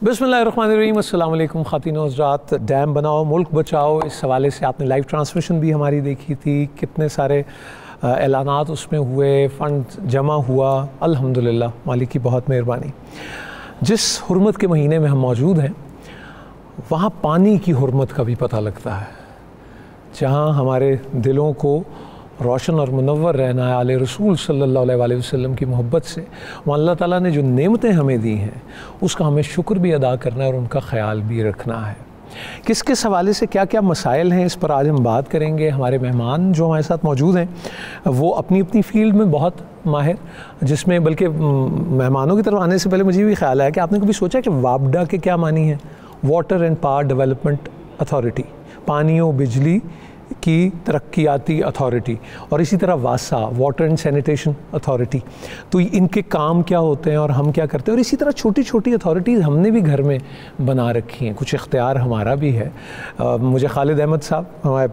बिस्मिल्लाहिर्रहमानिर्रहीम, अस्सलाम वालेकुम ख़ातीन व हज़रात। डैम बनाओ मुल्क बचाओ, इस हवाले से आपने लाइव ट्रांसमिशन भी हमारी देखी थी। कितने सारे ऐलानात उसमें हुए, फ़ंड जमा हुआ, अल्हम्दुलिल्लाह, मालिक की बहुत मेहरबानी। जिस हुर्मत के महीने में हम मौजूद हैं वहाँ पानी की हुर्मत का भी पता लगता है। जहाँ हमारे दिलों को रोशन और मुनव्वर रहना है आले रसूल सल्लल्लाहु अलैहि वसल्लम की मोहब्बत से, वहाँ अल्लाह ताला ने जो नेमतें हमें दी हैं उसका हमें शुक्र भी अदा करना है और उनका ख्याल भी रखना है। किस किस हवाले से क्या क्या मसाइल हैं, इस पर आज हम बात करेंगे। हमारे मेहमान जो हमारे साथ मौजूद हैं वो अपनी अपनी फ़ील्ड में बहुत माहिर, जिसमें बल्कि मेहमानों की तरफ आने से पहले मुझे भी ख्याल आया कि आपने कभी सोचा कि वापडा के क्या मानी है? Water and power development authority, पानी और बिजली की तरक्याती अथॉरिटी, और इसी तरह वासा, वाटर एंड सैनिटेशन अथॉरिटी। तो इनके काम क्या होते हैं और हम क्या करते हैं, और इसी तरह छोटी छोटी अथॉरिटीज़ हमने भी घर में बना रखी हैं, कुछ इख्तियार हमारा भी है। मुझे खालिद अहमद साहब, हमारे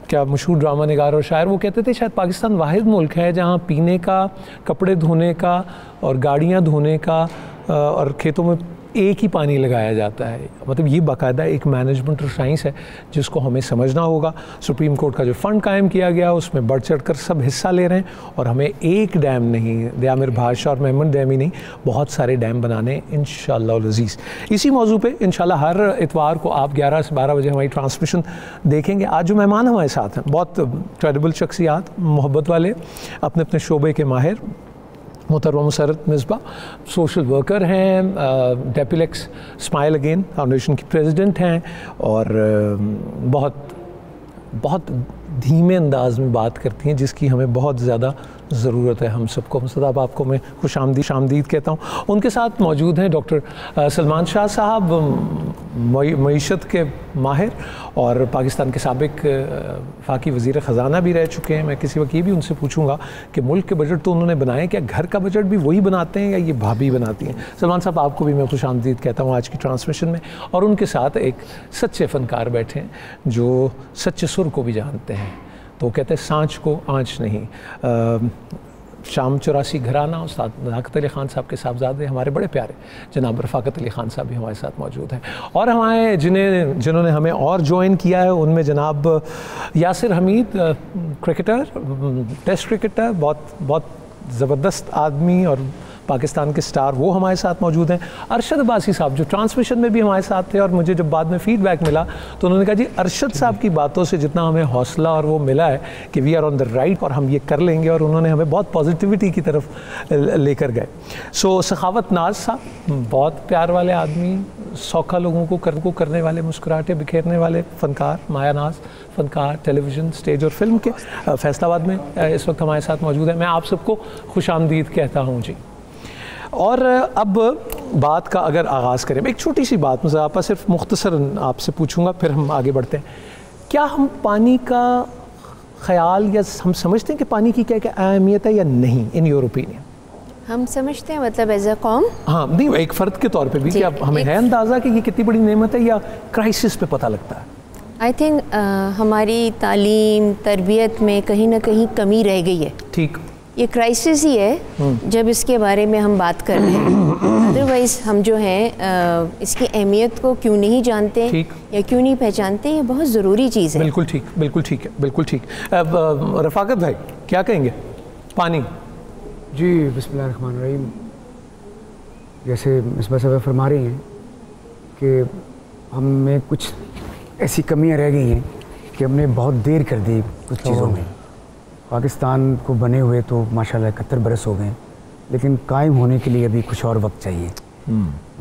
क्या मशहूर ड्रामा निगार और शायर, वो कहते थे शायद पाकिस्तान वाहिद मुल्क है जहाँ पीने का, कपड़े धोने का और गाड़ियाँ धोने का और खेतों में एक ही पानी लगाया जाता है। मतलब ये बाकायदा एक मैनेजमेंट और साइंस है जिसको हमें समझना होगा। सुप्रीम कोर्ट का जो फ़ंड कायम किया गया उसमें बढ़ चढ़ कर सब हिस्सा ले रहे हैं, और हमें एक डैम नहीं, दयामिर भाषा और मेमन डैम ही नहीं, बहुत सारे डैम बनाने इंशाअल्लाह अज़ीज़। इसी मौजू पे इंशाअल्लाह हर इतवार को आप 11 से 12 बजे हमारी ट्रांसमिशन देखेंगे। आज जो मेहमान हमारे साथ हैं बहुत क्रेडिबल शख्सियात, मोहब्बत वाले, अपने अपने शोबे के माहिर। मोहतरमा मुसर्रत मिसबा सोशल वर्कर हैं, डेपिलेक्स स्माइल अगेन फाउंडेशन की प्रेसिडेंट हैं, और बहुत धीमे अंदाज में बात करती हैं जिसकी हमें बहुत ज़्यादा ज़रूरत है हम सबको। मुस्तदाब आपको मैं खुशामदीद कहता हूँ। उनके साथ मौजूद हैं डॉक्टर सलमान शाह साहब, मईशत के माहिर और पाकिस्तान के साबिक फाकी वज़ीर ख़ज़ाना भी रह चुके हैं। मैं किसी वक्त ये भी उनसे पूछूंगा कि मुल्क के बजट तो उन्होंने बनाए, क्या घर का बजट भी वही बनाते हैं या ये भाभी बनाती हैं? सलमान साहब, आपको भी मैं खुशामदीद कहता हूँ आज की ट्रांसमिशन में। और उनके साथ एक सच्चे फ़नकार बैठे हैं जो सच्चे सुर को भी जानते हैं। तो कहते हैं सांच को आँच नहीं। शाम 84 घराना उस्ताद नज़ाकत अली ख़ान साहब के साहबजादे, हमारे बड़े प्यारे जनाब रफ़ाकत अली ख़ान साहब भी हमारे साथ मौजूद हैं। और हमारे जिन्होंने हमें और ज्वाइन किया है उनमें जनाब Yasir Hamid, cricketer, test cricketer, बहुत ज़बरदस्त आदमी और पाकिस्तान के स्टार, वो हमारे साथ मौजूद हैं। अरशद अब्बासी साहब जो ट्रांसमिशन में भी हमारे साथ थे, और मुझे जब बाद में फ़ीडबैक मिला तो उन्होंने कहा जी अरशद साहब की बातों से जितना हमें हौसला और वो मिला है कि we are on the right और हम ये कर लेंगे, और उन्होंने हमें बहुत पॉजिटिविटी की तरफ लेकर गए। सो सखावत नाज साहब, बहुत प्यार वाले आदमी, सौखा लोगों को करने वाले, मुस्कुराहटें बिखेरने वाले फ़नकार, माया नाज फ़नकार, टेलीविज़न, स्टेज और फिल्म के, फैसलाबाद में इस वक्त हमारे साथ मौजूद है। मैं आप सबको खुशामदीद कहता हूँ जी। और अब बात का अगर आगाज़ करें, एक छोटी सी बात मुझे आपका सिर्फ मुख्तसरन आपसे पूछूंगा, फिर हम आगे बढ़ते हैं। क्या हम पानी का ख्याल या हम समझते हैं कि पानी की क्या क्या अहमियत है या नहीं, इन योर ओपिनियन? हम समझते हैं, मतलब एज अ कौम? हाँ, नहीं, एक फ़र्द के तौर पे भी क्या हमें है अंदाज़ा कि ये कितनी बड़ी नेमत है, या क्राइसिस पे पता लगता है? आई थिंक हमारी तालीम तरबियत में कहीं ना कहीं कमी रह गई है। ठीक, ये क्राइसिस ही है जब इसके बारे में हम बात कर रहे हैं। अदरवाइज़ हम जो हैं इसकी अहमियत को क्यों नहीं जानते या क्यों नहीं पहचानते, ये बहुत ज़रूरी चीज़ है। बिल्कुल ठीक, बिल्कुल ठीक है, बिल्कुल ठीक। रफ़ाकत भाई क्या कहेंगे? पानी जी, बिस्मिल्लाहिर्रहमानिर्रहीम। जैसे मिसबा साहब फरमा रही हैं कि हम में कुछ ऐसी कमियां रह गई हैं कि हमने बहुत देर कर दी कुछ चीज़ों में। पाकिस्तान को बने हुए तो माशाल्लाह 71 बरस हो गए, लेकिन कायम होने के लिए अभी कुछ और वक्त चाहिए।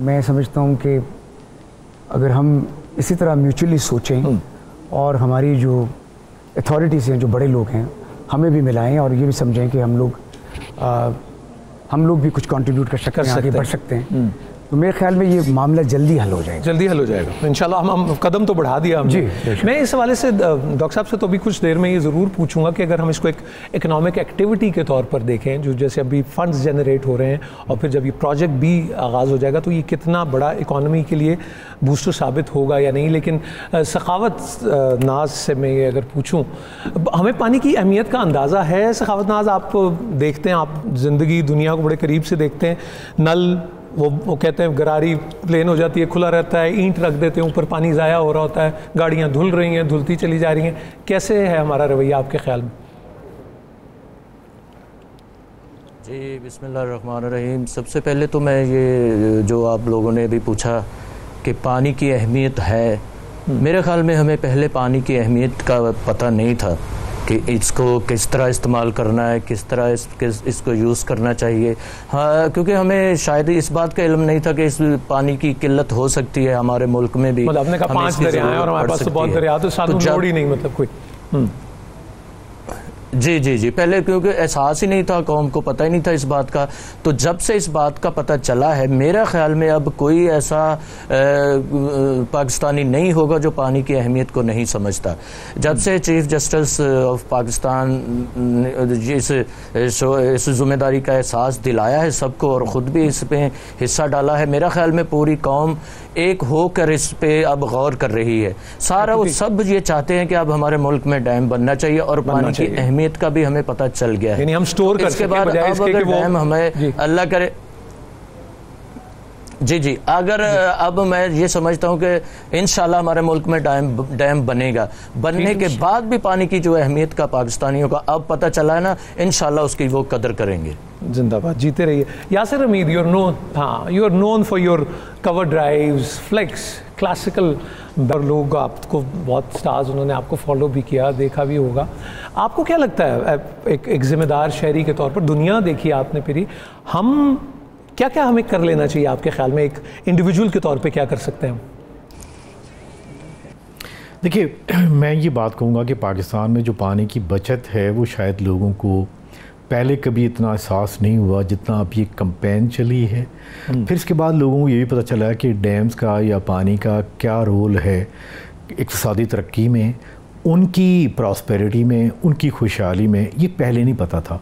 मैं समझता हूँ कि अगर हम इसी तरह म्यूचुअली सोचें और हमारी जो अथॉरिटीज़ हैं, जो बड़े लोग हैं, हमें भी मिलाएं और ये भी समझें कि हम लोग भी कुछ कंट्रीब्यूट कर सकते हैं, आगे बढ़ सकते हैं, तो मेरे ख्याल में ये मामला जल्दी हल हो जाएगा। जल्दी हल हो जाएगा इंशाल्लाह। हम कदम तो बढ़ा दिया हमने। जी, मैं इस हवाले से डॉक्टर साहब से तो अभी कुछ देर में ये ज़रूर पूछूंगा कि अगर हम इसको एक इकोनॉमिक एक्टिविटी के तौर पर देखें, जो जैसे अभी फंड्स जनरेट हो रहे हैं और फिर जब ये प्रोजेक्ट भी आगाज़ हो जाएगा तो ये कितना बड़ा इकॉनमी के लिए बूस्टर साबित होगा या नहीं। लेकिन सखावत नाज से मैं ये अगर पूछूँ, हमें पानी की अहमियत का अंदाज़ा है? सखावत नाज, आप देखते हैं, आप ज़िंदगी दुनिया को बड़े करीब से देखते हैं, नल वो कहते हैं गरारी प्लेन हो जाती है, खुला रहता है, ईंट रख देते हैं ऊपर, पानी ज़ाया हो रहा होता है, गाड़ियाँ धुल रही हैं, धुलती चली जा रही हैं। कैसे है हमारा रवैया आपके ख्याल में? जी बिस्मिल्लाहिर्रहमानिर्रहीम। सबसे पहले तो मैं ये जो आप लोगों ने भी पूछा कि पानी की अहमियत है, मेरे ख्याल में हमें पहले पानी की अहमियत का पता नहीं था कि इसको किस तरह इस्तेमाल करना है, किस तरह इसको यूज़ करना चाहिए। हाँ, क्योंकि हमें शायद इस बात का इल्म नहीं था कि इस पानी की किल्लत हो सकती है हमारे मुल्क में भी। मतलब आपने कहा 5 दरिया हैं और हमारे पास तो बहुत दरिया, तो साथ में जोड़ ही नहीं मतलब कोई। जी जी जी, पहले क्योंकि एहसास ही नहीं था, कौम को पता ही नहीं था इस बात का। तो जब से इस बात का पता चला है, मेरा ख्याल में अब कोई ऐसा पाकिस्तानी नहीं होगा जो पानी की अहमियत को नहीं समझता। जब से चीफ जस्टिस ऑफ पाकिस्तान इस जिम्मेदारी का एहसास दिलाया है सबको और ख़ुद भी इस पे हिस्सा डाला है, मेरा ख्याल में पूरी कौम एक होकर इस पे अब गौर कर रही है। सारा वो सब ये चाहते हैं कि अब हमारे मुल्क में डैम बनना चाहिए और पानी की अहमियत का भी हमें पता चल गया है। यानी हम स्टोर कर इसके बाद अब अगर डैम हमें अल्लाह करे जी जी, अगर अब मैं ये समझता हूँ कि इंशाल्लाह हमारे मुल्क में डैम बनेगा, बनने के बाद भी पानी की जो अहमियत का पाकिस्तानियों का अब पता चला है ना, इंशाल्लाह उसकी वो कदर करेंगे। जिंदाबाद, जीते रहिए। Yasir Hamid, you are known for your cover drives, flicks, classical. लोग आपको बहुत स्टार्स उन्होंने आपको फॉलो भी किया, देखा भी होगा। आपको क्या लगता है एक जिम्मेदार शहरी के तौर पर, दुनिया देखिए आपने फिरी, हम क्या क्या हमें कर लेना चाहिए आपके ख्याल में, एक इंडिविजुअल के तौर पे क्या कर सकते हैं हम? देखिए, मैं ये बात कहूँगा कि पाकिस्तान में जो पानी की बचत है वो शायद लोगों को पहले कभी इतना एहसास नहीं हुआ जितना अब ये कैंपेन चली है। फिर इसके बाद लोगों को ये भी पता चला कि डैम्स का या पानी का क्या रोल है इक़्तिसादी तरक्की में, उनकी प्रॉस्पेरिटी में, उनकी खुशहाली में। ये पहले नहीं पता था।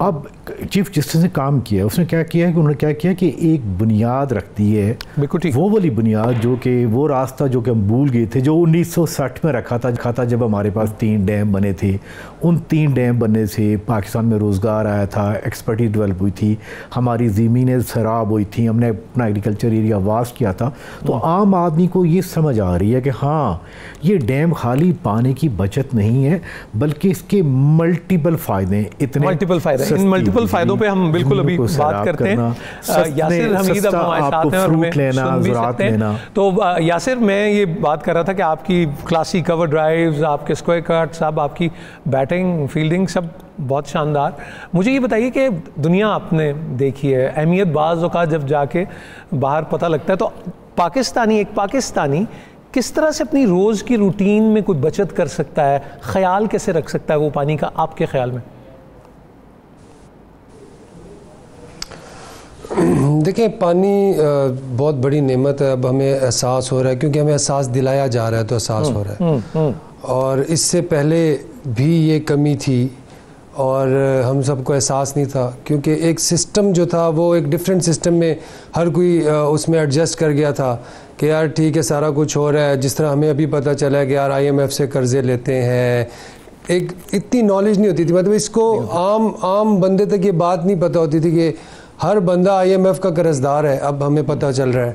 अब चीफ जस्टिस ने काम किया, उसने क्या किया है कि उन्होंने क्या किया कि एक बुनियाद रख दी है, वो वाली बुनियाद जो कि वो रास्ता जो कि हम भूल गए थे, जो 1960 में रखा था जब हमारे पास 3 डैम बने थे। उन 3 डैम बनने से पाकिस्तान में रोज़गार आया था, एक्सपर्टीज डेवलप हुई थी, हमारी ज़मीनें सराब हुई थी, हमने अपना एग्रीकल्चर एरिया वास्ट किया था। तो आम आदमी को ये समझ आ रही है कि हाँ, ये डैम खाली पानी की बचत नहीं है बल्कि इसके मल्टीपल फ़ायदे, इतने मल्टीपल फ़ायदे, इन मल्टीपल फ़ायदों पे हम बिल्कुल अभी बात करते हैं। यासिर हमीद अब हमारे साथ हैं और हमें सुन भी सकते हैं। तो यासिर, मैं ये बात कर रहा था कि आपकी क्लासी कवर ड्राइव्स, आपके स्क्वायर कट्स, आपकी बैटिंग, फील्डिंग सब बहुत शानदार। मुझे ये बताइए कि दुनिया आपने देखी है, अहमियत बाज़ औक़ात जब जाके बाहर पता लगता है, तो एक पाकिस्तानी किस तरह से अपनी रोज़ की रूटीन में कुछ बचत कर सकता है, ख्याल कैसे रख सकता है वो पानी का, आपके ख्याल में? देखिए, पानी बहुत बड़ी नेमत है। अब हमें एहसास हो रहा है, क्योंकि हमें एहसास दिलाया जा रहा है तो एहसास हो रहा है। और इससे पहले भी ये कमी थी और हम सबको एहसास नहीं था, क्योंकि एक सिस्टम जो था वो एक डिफरेंट सिस्टम में हर कोई उसमें एडजस्ट कर गया था कि यार ठीक है, सारा कुछ हो रहा है। जिस तरह हमें अभी पता चला है कि यार IMF से कर्जे लेते हैं, एक इतनी नॉलेज नहीं होती थी, मतलब इसको आम बंदे तक ये बात नहीं पता होती थी कि हर बंदा IMF का कर्जदार है। अब हमें पता चल रहा है।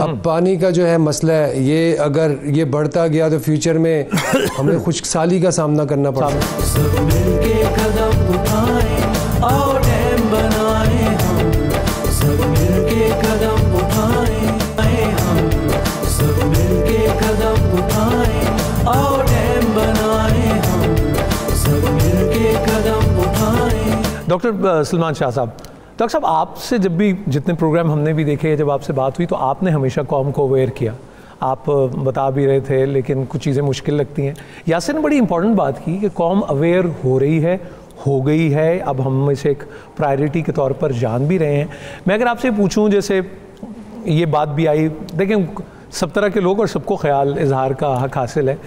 अब पानी का जो है मसला है, ये अगर ये बढ़ता गया तो फ्यूचर में हमें खुशहाली का सामना करना पड़ेगा। सब मिलके कदम उठाएं और डैम बनाएं हम, सब मिलके कदम उठाएं हम, सब मिलके कदम उठाएं और डैम बनाएं हम, सब मिलके कदम उठाएं। डॉक्टर सलमान शाह साहब, डॉक्टर साहब, आपसे जब भी जितने प्रोग्राम हमने भी देखे, जब आपसे बात हुई तो आपने हमेशा कौम को अवेयर किया। आप बता भी रहे थे, लेकिन कुछ चीज़ें मुश्किल लगती हैं। यासिर ने बड़ी इंपॉर्टेंट बात की कि कौम अवेयर हो रही है, हो गई है, अब हम इसे एक प्रायोरिटी के तौर पर जान भी रहे हैं। मैं अगर आपसे पूछूं, जैसे ये बात भी आई, देखें सब तरह के लोग और सबको ख्याल इजहार का हक हासिल है।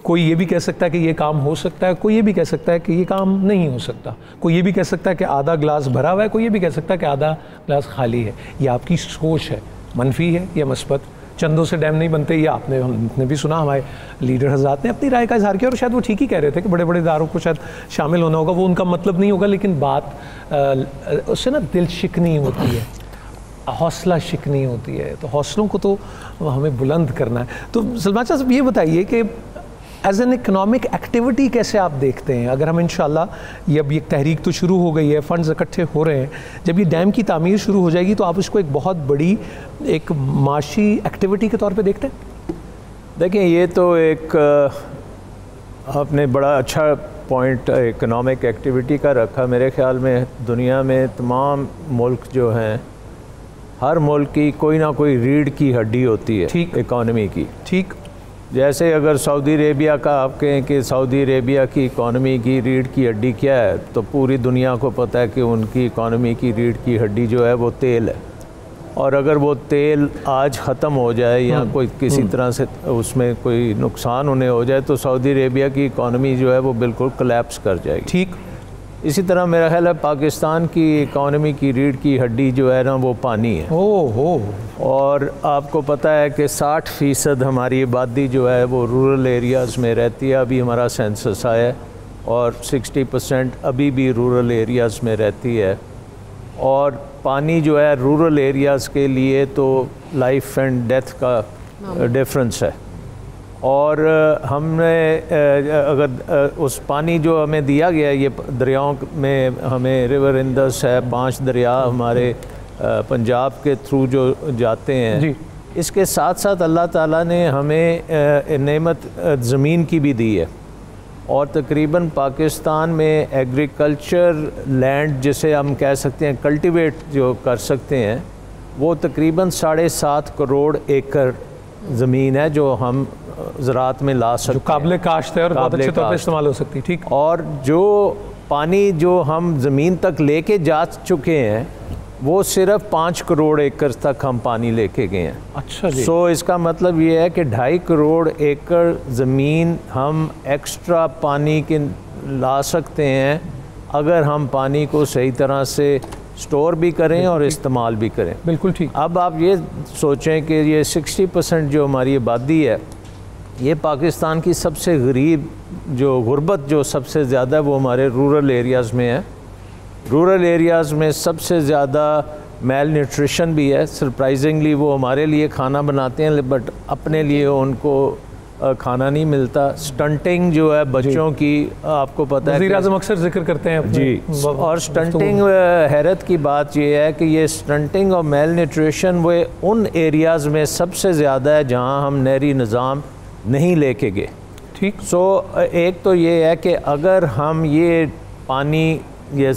कोई ये भी कह सकता है कि ये काम हो सकता है, कोई ये भी कह सकता है कि ये काम नहीं हो सकता, कोई ये भी कह सकता है कि आधा गिलास भरा हुआ है, कोई ये भी कह सकता है कि आधा गिलास खाली है। ये आपकी सोच है, मनफी है या मस्बत। चंदों से डैम नहीं बनते, ये हमने भी सुना, हमारे लीडर हज़रात ने अपनी राय का इजहार किया और शायद वो ठीक ही कह रहे थे कि बड़े बड़े इदारों को शायद शामिल होना होगा, वो उनका मतलब नहीं होगा, लेकिन बात उससे ना दिल शिकनी होती है। हौसला शिकनी होती है, तो हौसलों को तो हमें बुलंद करना है। तो सलमान साहब ये बताइए कि एज एन इकनॉमिक एक्टिविटी कैसे आप देखते हैं, अगर हम इंशाल्लाह ये अब ये तहरीक तो शुरू हो गई है, फंड्स इकट्ठे हो रहे हैं, जब ये डैम की तामीर शुरू हो जाएगी तो आप इसको एक बहुत बड़ी एक माशी एक्टिविटी के तौर पे देखते हैं? देखिए, ये तो एक आपने बड़ा अच्छा पॉइंट इकोनॉमिक एक्टिविटी का रखा। मेरे ख्याल में दुनिया में तमाम मुल्क जो हैं, हर मुल्क की कोई ना कोई रीढ़ की हड्डी होती है ठीक इकॉनमी की। ठीक, जैसे अगर सऊदी अरेबिया का आप कहें कि सऊदी अरेबिया की इकॉनमी की रीढ़ की हड्डी क्या है, तो पूरी दुनिया को पता है कि उनकी इकॉनमी की रीढ़ की हड्डी जो है वो तेल है। और अगर वो तेल आज ख़त्म हो जाए या कोई किसी तरह से उसमें कोई नुकसान उन्हें हो जाए, तो सऊदी अरेबिया की इकॉनमी जो है वो बिल्कुल कोलैप्स कर जाएगी। ठीक, इसी तरह मेरा ख्याल है पाकिस्तान की इकॉनमी की रीढ़ की हड्डी जो है ना वो पानी है। हो और आपको पता है कि 60% हमारी आबादी जो है वो रूरल एरियाज़ में रहती है। अभी हमारा सेंसस आया है और 60% अभी भी रूरल एरियाज़ में रहती है। और पानी जो है रूरल एरियाज़ के लिए तो लाइफ एंड डेथ का डिफरेंस है। और हमने अगर उस पानी जो हमें दिया गया, ये दरियाओं में हमें रिवर इंदस है, 5 दरिया हमारे पंजाब के थ्रू जो जाते हैं जी। इसके साथ साथ अल्लाह ताला ने हमें नेमत ज़मीन की भी दी है। और तकरीबन पाकिस्तान में एग्रीकल्चर लैंड जिसे हम कह सकते हैं कल्टीवेट जो कर सकते हैं, वो तकरीबन 7.5 करोड़ एकड़ ज़मीन है जो हम ज़रात में ला सकते हैं, काबिल काश्त है और बहुत अच्छे तौर पर इस्तेमाल हो सकती है। ठीक, और जो पानी जो हम ज़मीन तक लेके जा चुके हैं वो सिर्फ 5 करोड़ एकड़ तक हम पानी लेके गए हैं। अच्छा जी। सो इसका मतलब ये है कि 2.5 करोड़ एकड़ ज़मीन हम एक्स्ट्रा पानी के ला सकते हैं अगर हम पानी को सही तरह से स्टोर भी करें और इस्तेमाल भी करें। बिल्कुल ठीक। अब आप ये सोचें कि ये 60% जो हमारी आबादी है, ये पाकिस्तान की सबसे गरीब जो गुर्बत जो सबसे ज़्यादा है वो हमारे रूरल एरियाज़ में है। रूरल एरियाज़ में सबसे ज़्यादा मेल न्यूट्रिशन भी है। सरप्राइजिंगली वो हमारे लिए खाना बनाते हैं बट अपने लिए उनको खाना नहीं मिलता। स्टंटिंग जो है बच्चों की, आपको पता है, वज़ीर आज़म अक्सर जिक्र करते हैं जी। और स्टंटिंग, हैरत की बात ये है कि ये स्टंटिंग और मेल न्यूट्रिशन वो उन एरियाज़ में सबसे ज़्यादा है जहाँ हम नहरी निज़ाम नहीं लेके गए। ठीक। सो एक तो ये है कि अगर हम ये पानी ये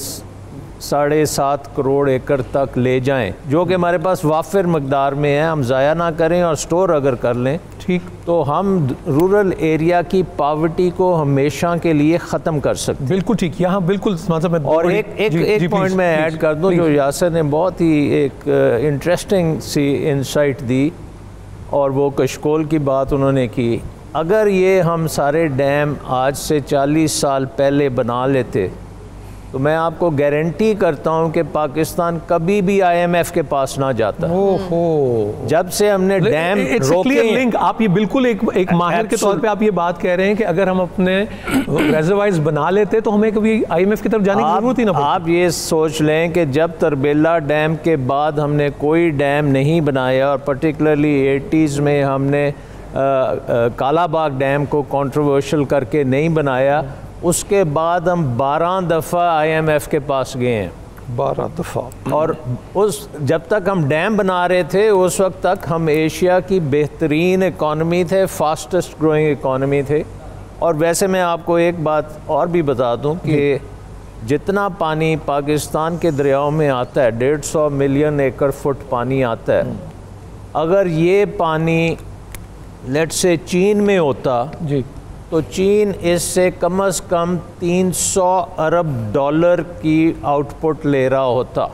7.5 करोड़ एकड़ तक ले जाएं, जो कि हमारे पास वाफिर मकदार में है, हम ज़ाया ना करें और स्टोर अगर कर लें, ठीक, तो हम रूरल एरिया की पावर्टी को हमेशा के लिए ख़त्म कर सकते हैं। बिल्कुल ठीक। यहाँ बिल्कुल और एक पॉइंट मैं ऐड कर दूँ जो यासर ने बहुत ही एक इंटरेस्टिंग सी इंसाइट दी, और वो कशकोल की बात उन्होंने की। अगर ये हम सारे डैम आज से 40 साल पहले बना लेते तो मैं आपको गारंटी करता हूं कि पाकिस्तान कभी भी IMF के पास ना जाता। ओहो। जब से हमने डैम रोके लिंक, आप ये बिल्कुल एक माहिर के तौर पे आप ये बात कह रहे हैं कि अगर हम अपने रेजर्वायर्स बना लेते तो हमें कभी IMF की तरफ जाने की जरूरत ही ना पड़ती। आप ये सोच लें कि जब तरबेला डैम के बाद हमने कोई डैम नहीं बनाया, और पर्टिकुलरली 80s में हमने कालाबाग डैम को कंट्रोवर्शियल करके नहीं बनाया, उसके बाद हम 12 दफ़ा IMF के पास गए हैं। 12 दफ़ा। और उस जब तक हम डैम बना रहे थे उस वक्त तक हम एशिया की बेहतरीन इकॉनमी थे, फास्टेस्ट ग्रोइंग इकॉनमी थे। और वैसे मैं आपको एक बात और भी बता दूं कि जितना पानी पाकिस्तान के दरियाओं में आता है, 150 मिलियन एकड़ फुट पानी आता है, अगर ये पानी लेट से चीन में होता जी, तो चीन इससे कम से कम 300 अरब डॉलर की आउटपुट ले रहा होता।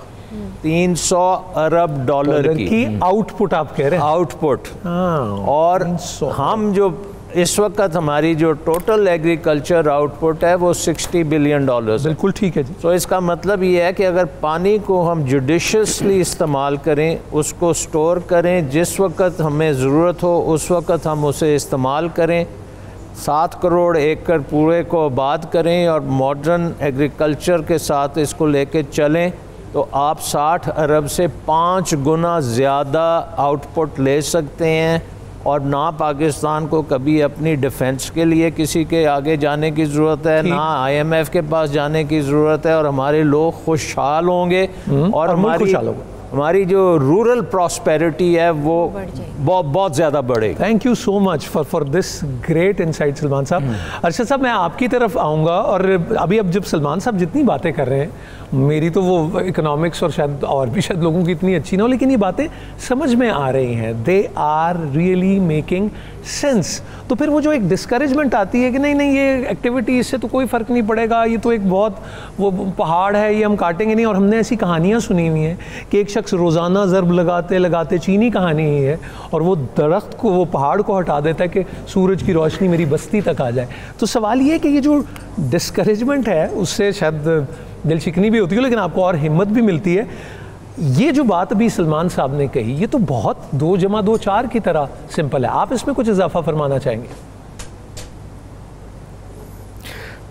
300 अरब डॉलर की आउटपुट आप कह रहे हैं? आउटपुट। और हम जो इस वक्त हमारी जो टोटल एग्रीकल्चर आउटपुट है वो $60 बिलियन। बिल्कुल ठीक है जी। तो इसका मतलब ये है कि अगर पानी को हम जुडिशसली इस्तेमाल करें, उसको स्टोर करें, जिस वक्त हमें ज़रूरत हो उस वक्त हम उसे इस्तेमाल करें, 7 करोड़ एकड़ पूरे को आबाद करें और मॉडर्न एग्रीकल्चर के साथ इसको लेके चलें, तो आप 60 अरब से 5 गुना ज़्यादा आउटपुट ले सकते हैं, और ना पाकिस्तान को कभी अपनी डिफेंस के लिए किसी के आगे जाने की ज़रूरत है, ना IMF के पास जाने की ज़रूरत है, और हमारे लोग खुशहाल होंगे और हमारी जो रूरल प्रॉस्पेरिटी है वो बहुत ज़्यादा बढ़ेगी। Thank you so much for this great insight Salman साहब। अरशद साहब, मैं आपकी तरफ आऊँगा, और अभी अब जब सलमान साहब जितनी बातें कर रहे हैं, मेरी तो वो इकोनॉमिक्स और शायद और भी शायद लोगों की इतनी अच्छी ना हो, लेकिन ये बातें समझ में आ रही हैं, they are really making sense. तो फिर वो जो एक डिस्करेजमेंट आती है कि नहीं नहीं ये एक्टिविटी, इससे तो कोई फ़र्क नहीं पड़ेगा, ये तो एक बहुत वो पहाड़ है, ये हम काटेंगे नहीं। और हमने ऐसी कहानियाँ सुनी हुई हैं कि एक शख्स रोज़ाना ज़रब लगाते लगाते, चीनी कहानी ही है, और वो दरख्त को, वो पहाड़ को हटा देता है कि सूरज की रोशनी मेरी बस्ती तक आ जाए। तो सवाल ये है कि ये जो डिस्करेजमेंट है उससे शायद दिल शिकनी भी होती है, लेकिन आपको और हिम्मत भी मिलती है। ये जो बात अभी सलमान साहब ने कही, ये तो बहुत 2 + 2 4 की तरह सिंपल है। आप इसमें कुछ इजाफा फरमाना चाहेंगे?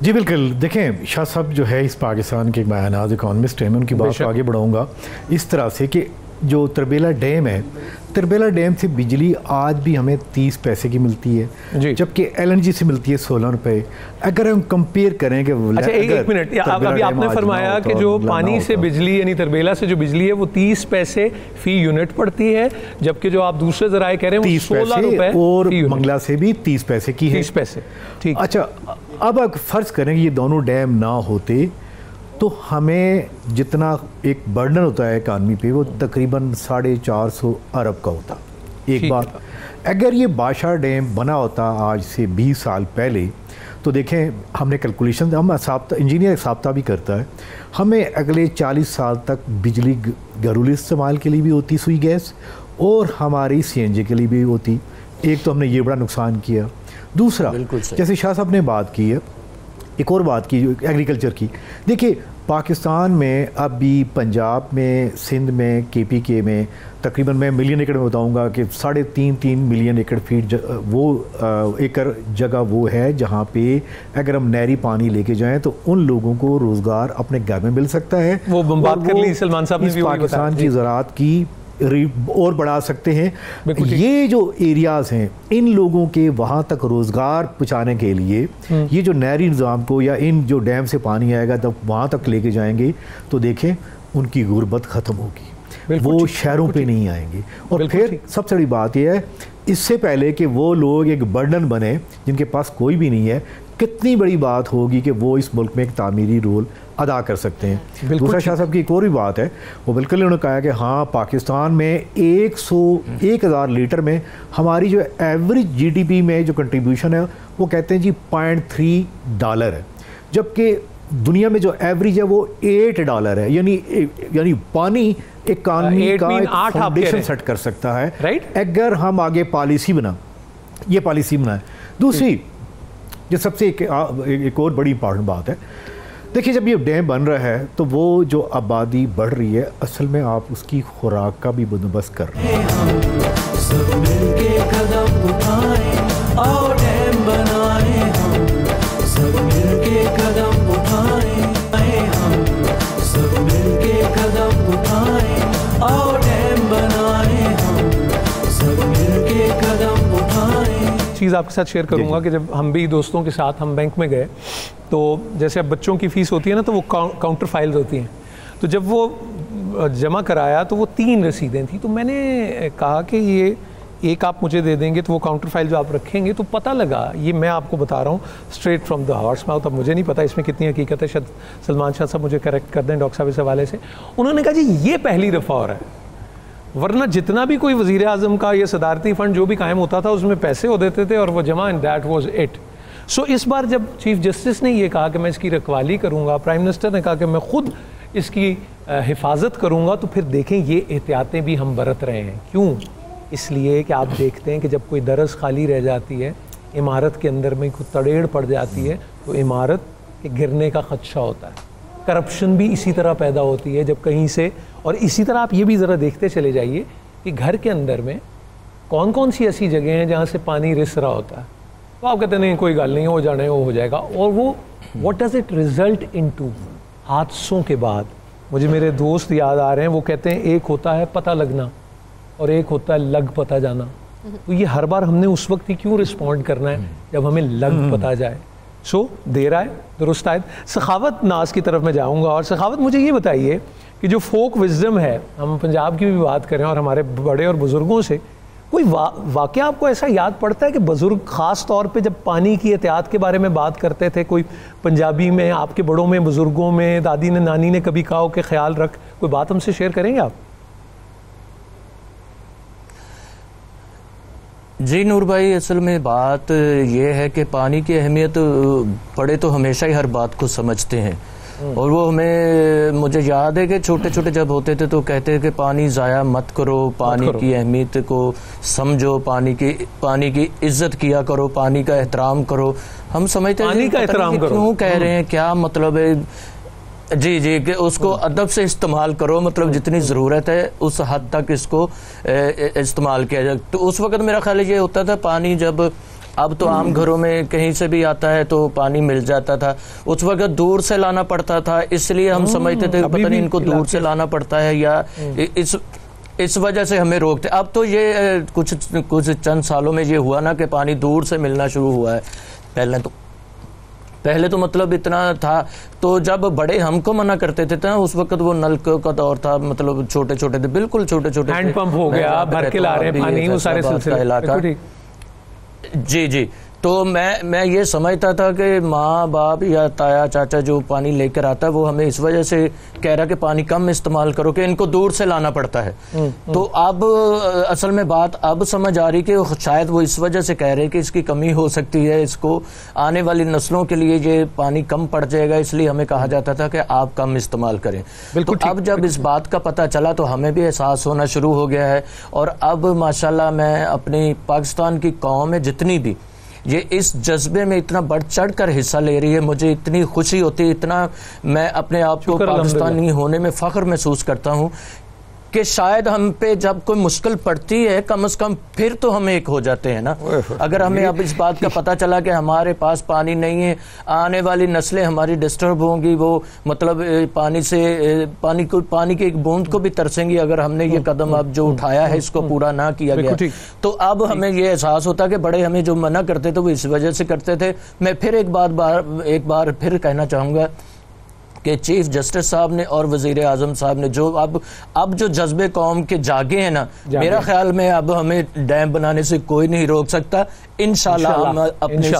जी बिल्कुल। देखें, शाह साहब जो है इस पाकिस्तान के बयानात इकॉनमिस्ट हैं, मैं उनकी बात को आगे बढ़ाऊंगा इस तरह से कि जो तरबेला डैम है, तरबेला डैम से बिजली आज भी हमें 30 पैसे की मिलती है, जबकि LNG से मिलती है 16 रुपये। अगर हम कंपेयर करें कि अच्छा एक मिनट, अभी आपने फरमाया कि जो पानी से बिजली यानी तरबेला से जो बिजली है वो 30 पैसे फ़ी यूनिट पड़ती है, जबकि जो आप दूसरे ज़राए कह रहे हैं वो 16 रुपये, और मंगला से भी 30 पैसे की है। 30 पैसे, ठीक। अच्छा, अब अगर फ़र्ज़ करें कि ये दोनों डैम ना होते तो हमें जितना एक बर्डन होता है इकानमी पे, वो तकरीबन 450 अरब का होता। एक बात, अगर ये बादशाह डैम बना होता आज से 20 साल पहले, तो देखें हमने कैलकुलेशन, हम इंजीनियर साब्ता भी करता है, हमें अगले 40 साल तक बिजली घरेलू इस्तेमाल के लिए भी होती, सुई गैस, और हमारी CNG के लिए भी होती। एक तो हमने ये बड़ा नुकसान किया। दूसरा, जैसे शाह साहब ने बात की है, एक और बात की एग्रीकल्चर की। देखिए, पाकिस्तान में अभी पंजाब में, सिंध में, KPK में तकरीबन, मैं मिलियन एकड़ में बताऊंगा कि 3.5 मिलियन एकड़ फीट वो एकड़ जगह वो है जहाँ पे अगर हम नहरी पानी लेके जाएं तो उन लोगों को रोज़गार अपने घर में मिल सकता है। वो बात कर ली सलमान साहब ने भी, पाकिस्तान की ज़राअत की और बढ़ा सकते हैं। ये जो एरियाज़ हैं, इन लोगों के वहाँ तक रोज़गार पहुँचाने के लिए ये जो नहरी निज़ाम को, या इन जो डैम से पानी आएगा तब वहाँ तक लेके जाएंगे, तो देखें उनकी गुर्बत ख़त्म होगी, वो शहरों पे नहीं आएंगे। और फिर सबसे बड़ी बात यह है, इससे पहले कि वो लोग एक बर्डन बने जिनके पास कोई भी नहीं है, कितनी बड़ी बात होगी कि वो इस मुल्क में एक तामीरी रोल अदा कर सकते हैं। दूसरा शाह साहब की एक और भी बात है, वो बिल्कुल उन्होंने कहा कि हाँ, पाकिस्तान में 1,000 लीटर में हमारी जो एवरेज GDP में जो कंट्रीब्यूशन है वो कहते हैं जी $0.3 है, जबकि दुनिया में जो एवरेज है वो $8 है। यानी पानी इकानमी का फाउंडेशन सेट कर सकता है, राइट, अगर हम आगे पॉलिसी बनाए। दूसरी जो सबसे एक और बड़ी इंपॉर्टेंट बात है, देखिए, जब ये डैम बन रहा है तो वो जो आबादी बढ़ रही है, असल में आप उसकी खुराक का भी बंदोबस्त कर रहे हैं। सब मिलके कदम उठाएं, आओ डैम बनाएं हम, सब मिलके कदम उठाएं, हम सब मिलके कदम उठाएं, आओ डैम बनाएं हम, सब मिलके कदम उठाएं। चीज़ आपके साथ शेयर करूंगा कि जब हम भी दोस्तों के साथ हम बैंक में गए, तो जैसे अब बच्चों की फ़ीस होती है ना, तो वो काउंटर फाइल्स होती हैं, तो जब वो जमा कराया तो वो 3 रसीदें थी। तो मैंने कहा कि ये एक आप मुझे दे देंगे, तो वो काउंटर फाइल जो आप रखेंगे, तो पता लगा, ये मैं आपको बता रहा हूँ straight from the horse mouth, अब मुझे नहीं पता इसमें कितनी हकीकत है, शायद सलमान शाह साहब मुझे करेक्ट कर दें डॉक्टर साहब इस हवाले से। उन्होंने कहा जी ये पहली दफ़ा हो रहा है, वरना जितना भी कोई वज़ीर आज़म का ये सदारती फ़ंड जो भी कायम होता था उसमें पैसे हो देते थे और वो जमा, एंड दैट वाज इट। सो इस बार जब चीफ जस्टिस ने ये कहा कि मैं इसकी रखवाली करूँगा, प्राइम मिनिस्टर ने कहा कि मैं ख़ुद इसकी हिफाजत करूँगा, तो फिर देखें ये एहतियातें भी हम बरत रहे हैं। क्यों? इसलिए कि आप देखते हैं कि जब कोई दरस खाली रह जाती है, इमारत के अंदर में कोई तड़ेड़ पड़ जाती है, तो इमारत के गिरने का ख़दशा होता है। करप्शन भी इसी तरह पैदा होती है जब कहीं से, और इसी तरह आप ये भी ज़रा देखते चले जाइए कि घर के अंदर में कौन कौन सी ऐसी जगह हैं जहाँ से पानी रिस रहा होता है, तो आप कहते नहीं कोई गल नहीं, हो जाने वो हो जाएगा, और वो what does it result into? हादसों के बाद मुझे मेरे दोस्त याद आ रहे हैं, वो कहते हैं एक होता है पता लगना और एक होता है लग पता जाना। तो ये हर बार हमने उस वक्त ही क्यों रिस्पॉन्ड करना है जब हमें लग पता जाए। सो देर आए दुरुस्त आए। सखावत नाज की तरफ मैं जाऊँगा, और सखावत मुझे ये बताइए कि जो फोक विजडम है, हम पंजाब की भी बात करें और हमारे बड़े और बुज़ुर्गों से, कोई वाक़या आपको ऐसा याद पड़ता है कि बुज़ुर्ग ख़ास तौर पे जब पानी की एहतियात के बारे में बात करते थे, कोई पंजाबी में, आपके बड़ों में, बुज़ुर्गों में, दादी ने, नानी ने कभी कहा हो कि ख्याल रख, कोई बात हमसे शेयर करेंगे आप? जी नूर भाई, असल में बात ये है कि पानी की अहमियत बड़े तो हमेशा ही हर बात को समझते हैं, और वो हमें, मुझे याद है कि छोटे छोटे जब होते थे तो कहते हैं कि पानी ज़ाया मत करो, पानी की अहमियत को समझो, पानी की इज्जत किया करो, पानी का एहतराम करो। हम समझते हैं पानी का एहतराम करो, क्यों कह रहे हैं, क्या मतलब है। जी जी, कि उसको अदब से इस्तेमाल करो, मतलब जितनी ज़रूरत है उस हद तक इसको इस्तेमाल किया जाए। तो उस वक्त मेरा ख्याल ये होता था, पानी जब, अब तो आम घरों में कहीं से भी आता है तो पानी मिल जाता था, उस वक्त दूर से लाना पड़ता था, इसलिए हम समझते थे पता नहीं इनको दूर से लाना पड़ता है या इस वजह से हमें रोकते। अब तो ये कुछ चंद सालों में ये हुआ ना कि पानी दूर से मिलना शुरू हुआ है। पहले तो मतलब इतना था, तो जब बड़े हमको मना करते थे ना, उस वक्त वो नलकों का दौर था, मतलब छोटे छोटे थे, बिल्कुल छोटे छोटे, हैंड पंप हो गया, भर के ला रहे हैं पानी, वो सारे सिलसिले इलाका। जी जी, तो मैं ये समझता था कि माँ बाप या ताया चाचा जो पानी लेकर आता है वो हमें इस वजह से कह रहा कि पानी कम इस्तेमाल करो कि इनको दूर से लाना पड़ता है। तो अब असल में बात अब समझ आ रही कि शायद वो इस वजह से कह रहे कि इसकी कमी हो सकती है, इसको आने वाली नस्लों के लिए ये पानी कम पड़ जाएगा, इसलिए हमें कहा जाता था कि आप कम इस्तेमाल करें। तो अब जब इस बात का पता चला तो हमें भी एहसास होना शुरू हो गया है, और अब माशाल्लाह मैं अपनी पाकिस्तान की कौम में जितनी भी ये इस जज्बे में इतना बढ़ चढ़ कर हिस्सा ले रही है, मुझे इतनी खुशी होती है, इतना मैं अपने आप को पाकिस्तानी होने में फ़ख्र महसूस करता हूँ कि शायद हम पे जब कोई मुश्किल पड़ती है कम से कम फिर तो हम एक हो जाते हैं ना। अगर हमें अब इस बात का पता चला कि हमारे पास पानी नहीं है, आने वाली नस्लें हमारी डिस्टर्ब होंगी, वो मतलब पानी की एक बूंद को भी तरसेंगी अगर हमने ये कदम अब जो उठाया है इसको पूरा ना किया गया। तो अब हमें ये एहसास होता कि बड़े हमें जो मना करते थे वो इस वजह से करते थे। मैं फिर एक बार फिर कहना चाहूँगा कि चीफ जस्टिस साहब ने और वजीर आजम साहब ने जो अब जो जज्बे कौम के जागे हैं ना, मेरा ख्याल में अब हमें डैम बनाने से कोई नहीं रोक सकता। इंशाल्लाह हम अपने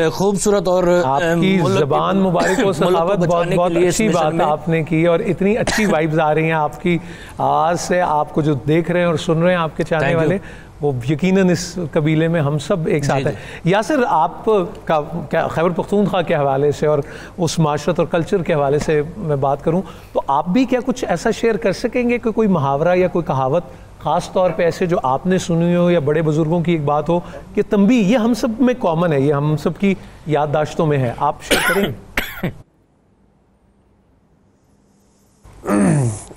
खूबसूरत और आपकी ज़बान मुबारक हो सखावत, बहुत अच्छी बात आपने की, और इतनी अच्छी वाइब्स आ रही हैं आपकी आवाज़ से। आपको जो देख रहे हैं और सुन रहे हैं आपके चाहने वाले, वो यकीनन इस कबीले में हम सब एक साथ हैं। यासिर, आपका क्या खैबर पख्तूनख्वा के हवाले से और उस माशरत और कल्चर के हवाले से मैं बात करूं तो आप भी क्या कुछ ऐसा शेयर कर सकेंगे कि कोई मुहावरा या कोई कहावत ख़ास तौर पे ऐसे जो आपने सुनी हो या बड़े बुज़ुर्गों की एक बात हो कि तंबी, ये हम सब में कॉमन है, ये हम सब की याददाश्तों में है, आप शेयर करेंगे?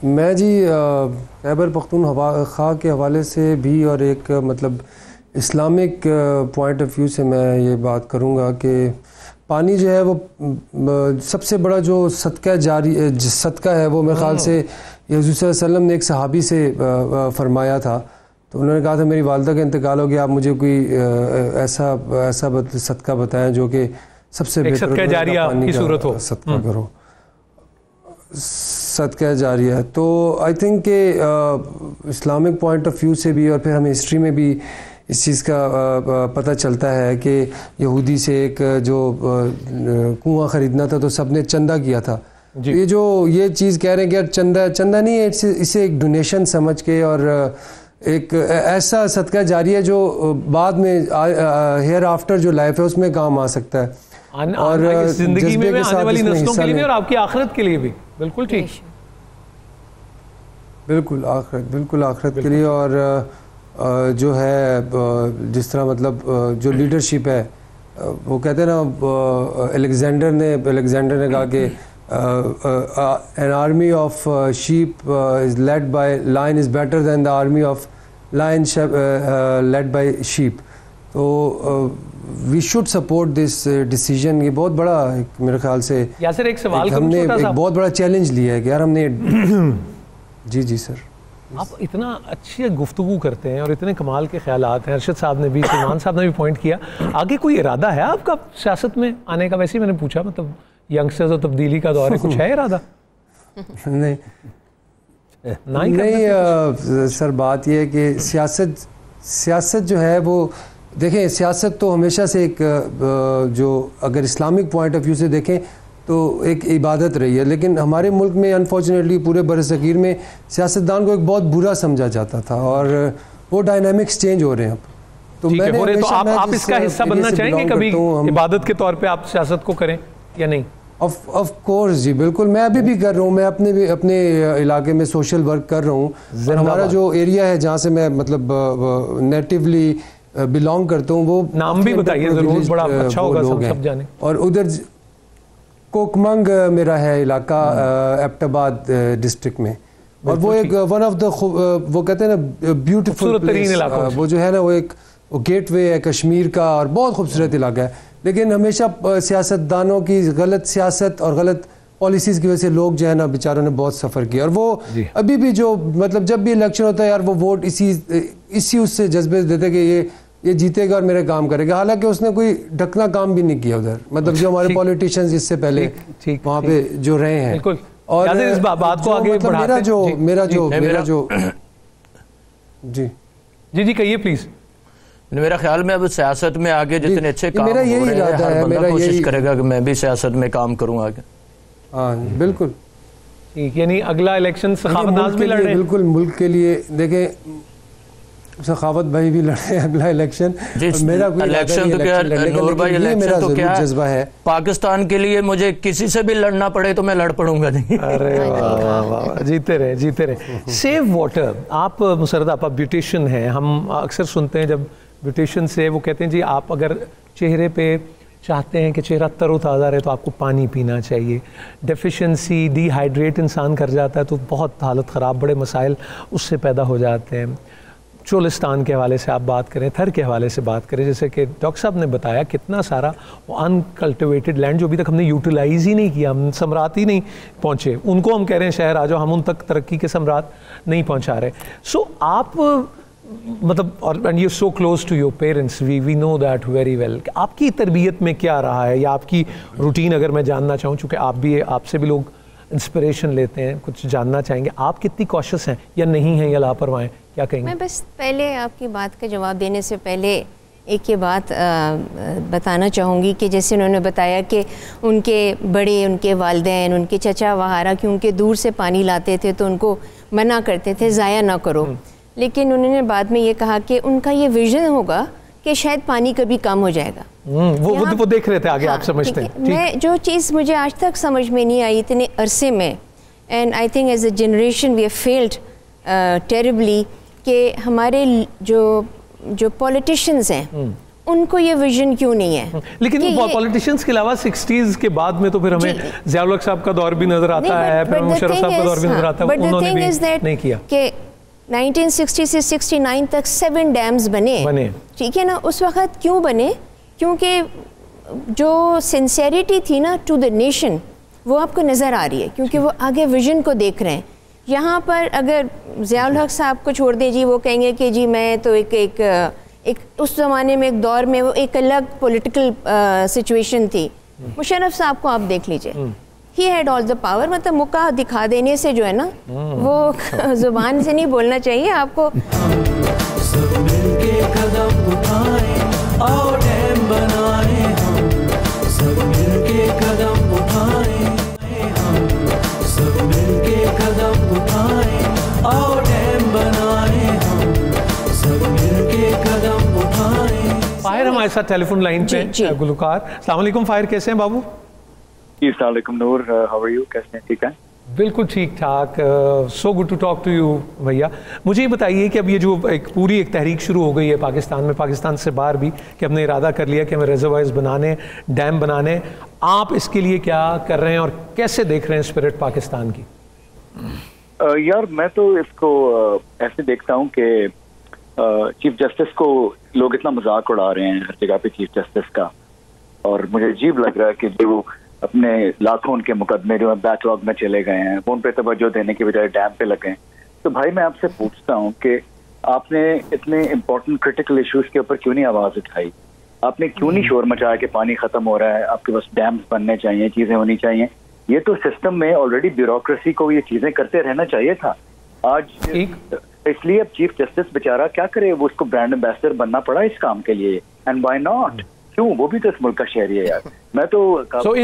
मैं जी खैबर पख्तूनख्वा के हवाले से भी और एक मतलब इस्लामिक पॉइंट ऑफ व्यू से मैं ये बात करूँगा कि पानी जो है वो सबसे बड़ा जो सदका है वो मेरे ख्याल से हुज़ूर सल्लल्लाहु अलैहि वसल्लम ने एक सहाबी से फरमाया था। तो उन्होंने कहा था मेरी वालिदा का इंतकाल हो गया, आप मुझे कोई ऐसा सदका बताएं जो कि सबसे बेहतर सदका जारिया की सूरत हो, सदका करो, सदका जारिया। तो आई थिंक कि इस्लामिक पॉइंट ऑफ व्यू से भी और फिर हमें हिस्ट्री में भी इस चीज़ का पता चलता है कि यहूदी से एक जो कुआं ख़रीदना था तो सब ने चंदा किया था। ये चीज़ कह रहे हैं कि यार चंदा नहीं है, इसे एक डोनेशन समझ के और एक ऐसा सदका जारिया जो बाद में हेयर आफ्टर जो लाइफ है उसमें काम आ सकता है और जिंदगी में आने वाली नस्लों के लिए भी और आपकी आखिरत के लिए भी। बिल्कुल ठीक, बिल्कुल आखिरत के लिए। और जो है जिस तरह मतलब जो लीडरशिप है वो कहते हैं ना, अलेक्जेंडर ने कहा कि an army of sheep is led by lion is better than the army of lion led by sheep। तो we should support this decision. ये बहुत बड़ा मेरे ख्याल से यासिर एक सवाल हमने एक बहुत बड़ा चैलेंज लिया है कि यार हमने जी जी सर। आप इतना अच्छी गुफ्तगू करते हैं और इतने कमाल के ख्यालात हैं, अरशद साहब ने भी, सलमान साहब ने भी पॉइंट किया, आगे कोई इरादा है आपका सियासत में आने का? वैसे ही मैंने पूछा, मतलब यंगस्टर्स और तब्दीली का दौर है, कुछ है इरादा? नहीं नहीं सर, बात यह है कि सियासत जो है वो देखें, सियासत तो हमेशा से एक जो अगर इस्लामिक पॉइंट ऑफ व्यू से देखें तो एक इबादत रही है, लेकिन हमारे मुल्क में अनफॉर्चुनेटली पूरे बरसगीर में सियासतदान को एक बहुत बुरा समझा जाता था और वो डायनामिक्स चेंज हो रहे हैं अब। तो मैंने तो आप इसका हिस्सा बनना चाहेंगे कभी, इबादत के तौर पे आप सियासत को करें या नहीं? ऑफ कोर्स जी, बिल्कुल। मैं अभी भी कर रहा हूँ, मैं अपने इलाके में सोशल वर्क कर रहा हूँ। हमारा जो एरिया है जहाँ से मैं मतलब नेटिवली बिलोंग करता हूँ, वो नाम भी बताइए जरूर, बड़ा अच्छा होगा सब जाने। और उधर कोकमंग मेरा है इलाका, एबटाबाद डिस्ट्रिक्ट में, और वो एक वन ऑफ द वो कहते हैं ना ब्यूटीफुल प्लेस, वो जो है ना वो एक गेटवे है कश्मीर का और बहुत खूबसूरत इलाका है। लेकिन हमेशा सियासतदानों की गलत सियासत और गलत पॉलिसीज़ की वजह से लोग जो है ना बेचारों ने बहुत सफ़र किया, और वो अभी भी जो मतलब जब भी इलेक्शन होता है यार वो वोट इसी उससे जज्बे देते कि ये जीतेगा और मेरे काम करेगा, हालांकि उसने कोई ढकना काम भी नहीं किया उधर, मतलब जो हमारे पॉलिटिशियंस इससे पहले वहाँ पे जो रहे हैं। और इस बात को आगे मतलब मेरा जो जी जी जी कहिए प्लीज। मेरा ख्याल में अब सियासत में आगे जितने अच्छे काम हो रहे हैं, हर बंदा कोशिश करेगा कि मैं भी सियासत में काम करूं आगे। हाँ बिल्कुल ठीक, यानी अगला इलेक्शन सखावत भी लड़ रहे हैं। बिल्कुल, मुल्क के लिए देखें सखावत भाई भी लड़े अगला इलेक्शन। मेरा इलेक्शन तो क्या नूर भाई, इलेक्शन तो क्या जज्बा है पाकिस्तान के लिए, मुझे किसी से भी लड़ना पड़े तो मैं लड़ पड़ूंगा नहीं। अरे वाह वाह, जीते रहे जीते रहे। सेव वाटर, आप मुसरद आप ब्यूटिशियन हैं, हम अक्सर सुनते हैं जब ब्यूटिशियन से वो कहते हैं जी आप अगर चेहरे पे चाहते हैं कि चेहरा तरोताज़ा रहे तो आपको पानी पीना चाहिए। डेफिशिएंसी, डिहाइड्रेट इंसान कर जाता है तो बहुत हालत ख़राब, बड़े मसाइल उससे पैदा हो जाते हैं। चोलिस्तान के हवाले से आप बात करें, थर के हवाले से बात करें, जैसे कि डॉक्टर साहब ने बताया कितना सारा वो अनकल्टिवेटेड लैंड जो अभी तक हमने यूटिलाइज़ ही नहीं किया, हम सम्राट ही नहीं पहुँचे, उनको हम कह रहे हैं शहर आ जाओ, हम उन तक तरक्की के सम्राट नहीं पहुँचा रहे। सो आप मतलब, और and you so close to your parents, we know that very well, आपकी तरबियत में क्या रहा है या आपकी रूटीन अगर मैं जानना चाहूँ, चूँकि आप भी, आपसे भी लोग इंस्पिरेशन लेते हैं, कुछ जानना चाहेंगे आप कितनी कॉशियस हैं या नहीं हैं या लापरवाह हैं, क्या कहेंगे? मैं बस पहले आपकी बात का जवाब देने से पहले एक ये बात बताना चाहूँगी कि जैसे उन्होंने बताया कि उनके बड़े, उनके वालिदैन, उनके चचा वहारा कि उनके दूर से पानी लाते थे तो उनको मना करते थे ज़ाया ना करो, लेकिन उन्होंने बाद में ये कहा कि उनका ये विजन होगा कि शायद पानी कभी कम हो जाएगा। वो देख रहे थे आगे। हाँ, आप समझते हैं। मैं जो चीज़ मुझे आज तक समझ में नहीं आई इतने अरसे में, and I think as a generation we have failed terribly, कि हमारे जो पॉलिटिशियंस हैं उनको ये विजन क्यों नहीं है। लेकिन पॉलिटिशियंस के अलावा 60s के बाद में तो फिर हमें ज़िया-उल हक साहब का दौर भी नजर आता है, फिर मुशर्रफ साहब का दौर भी नजर आता है, उन्होंने भी नहीं किया। 1960 से 69 तक 7 डैम्स बने, ठीक है ना। उस वक्त क्यों बने? क्योंकि जो सिंसेरिटी थी ना टू द नेशन वो आपको नज़र आ रही है, क्योंकि वो आगे विजन को देख रहे हैं। यहाँ पर अगर ज़िया-उल हक साहब को छोड़ दें जी, वो कहेंगे कि जी मैं तो एक उस ज़माने में, एक दौर में वो एक अलग पॉलिटिकल सिचुएशन थी। मुशर्रफ साहब को आप देख लीजिए, he had all the power, मतलब मुक्का दिखा देने से जो है ना वो जुबान से नहीं बोलना चाहिए आपको। सब मिलके कदम उठाएं और डैम बनाएं, हम सब मिलके कदम उठाएं, हम सब मिलके कदम उठाएं और डैम बनाएं, हम सब मिलके कदम उठाएं। फायर हमारे साथ टेलीफोन लाइन पे, गुलकार। अस्सलाम वालेकुम फायर, कैसे हैं बाबू? अस्सलाम वालेकुम नूर, हाउ आर यू, कैसे हैं? ठीक है, बिल्कुल ठीक ठाक। So good to talk to you भैया। मुझे ये बताइए कि अब ये जो एक पूरी तहरीक शुरू हो गई है पाकिस्तान में, पाकिस्तान से बाहर भी, कि हमने इरादा कर लिया कि हमें रिजर्वायर्स बनाने, डैम बनाने, आप इसके लिए क्या कर रहे हैं और कैसे देख रहे हैं स्पिरिट पाकिस्तान की? यार मैं तो इसको ऐसे देखता हूँ कि चीफ जस्टिस को लोग इतना मजाक उड़ा रहे हैं हर जगह पे चीफ जस्टिस का, और मुझे अजीब लग रहा है कि जो अपने लाखों उनके मुकदमे जो बैकलॉग में चले गए हैं वो उन पे तवज्जो देने की बजाय डैम पे लगे हैं। तो भाई मैं आपसे पूछता हूँ कि आपने इतने इम्पोर्टेंट क्रिटिकल इश्यूज के ऊपर क्यों नहीं आवाज उठाई? आपने क्यों नहीं शोर मचाया कि पानी खत्म हो रहा है, आपके पास डैम्स बनने चाहिए, चीजें होनी चाहिए? ये तो सिस्टम में ऑलरेडी ब्यूरोक्रेसी को ये चीजें करते रहना चाहिए था। आज इसलिए अब चीफ जस्टिस बेचारा क्या करे, वो उसको ब्रांड एम्बेसडर बनना पड़ा इस काम के लिए। And why not? क्यों? वो भी तो इस मुल्क का शहरी है यार। मैं तो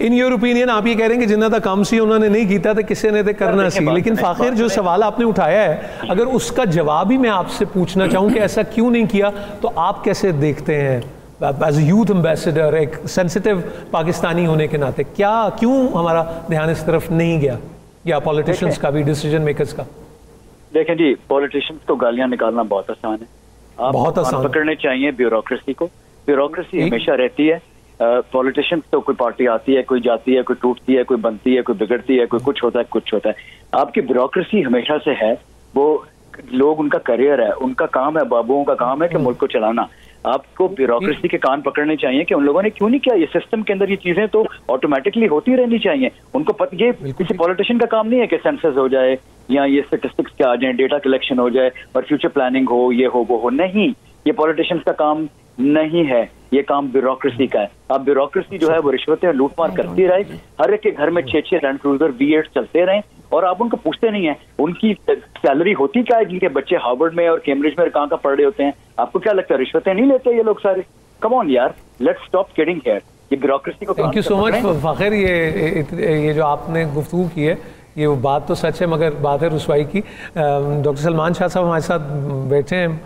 इन योर ओपिनियन आप ये कह रहे हैं कि जिन्ना दा काम सी उन्होंने नहीं किया तो किसी ने तो करना सी। लेकिन फाखिर जो सवाल आपने उठाया है, अगर उसका जवाब ही मैं आपसे पूछना चाहूँ कि ऐसा क्यों नहीं किया, तो आप कैसे देखते हैं एज ए यूथ एम्बेसडर, एक सेंसिटिव पाकिस्तानी होने के नाते, क्यों हमारा ध्यान इस तरफ नहीं गया, या पॉलिटिशियंस का भी, डिसीजन मेकर्स का? देखें जी, पॉलिटिशियंस तो गालियां निकालना बहुत आसान है, आप बहुत आसान पकड़ने चाहिए ब्यूरोक्रेसी को। ब्यूरोक्रेसी हमेशा रहती है। पॉलिटिशियंस तो कोई पार्टी आती है, कोई जाती है, कोई टूटती है, कोई बनती है, कोई बिगड़ती है, कोई कुछ होता है, कुछ होता है। आपकी ब्यूरोक्रेसी हमेशा से है, वो लोग, उनका करियर है, उनका काम है, बाबुओं का काम है कि मुल्क को चलाना। आपको ब्यूरोक्रेसी के कान पकड़ने चाहिए कि उन लोगों ने क्यों नहीं किया। ये सिस्टम के अंदर ये चीजें तो ऑटोमेटिकली होती रहनी चाहिए। उनको ये किसी पॉलिटिशियन का काम नहीं है कि सेंसस हो जाए या ये स्टैटिस्टिक्स के आ जाए, डेटा कलेक्शन हो जाए और फ्यूचर प्लानिंग हो, ये हो वो हो। नहीं, ये पॉलिटिशियंस का काम नहीं है, ये काम ब्यूरोक्रेसी का है। अब ब्यूरोक्रेसी जो है वो रिश्वतें लूटमार करती रहे, हर एक के घर में 6-6 लैंड क्रूजर V8 चलते रहे, और आप उनको पूछते नहीं है उनकी सैलरी होती क्या है, जिनके बच्चे हार्वर्ड में और कैम्ब्रिज में कहाँ का पढ़ रहे होते हैं। आपको क्या लगता है रिश्वतें नहीं लेते ये लोग सारे? कम ऑन यार, लेट्स स्टॉप किडिंग हियर। ये ब्यूरोक्रेसी को thank you so much Fakhir. ये जो आपने गुफ्तगू की है, ये वो बात तो सच है, मगर बात है रुसवाई की। डॉक्टर सलमान शाह साहब हमारे साथ बैठे हैं,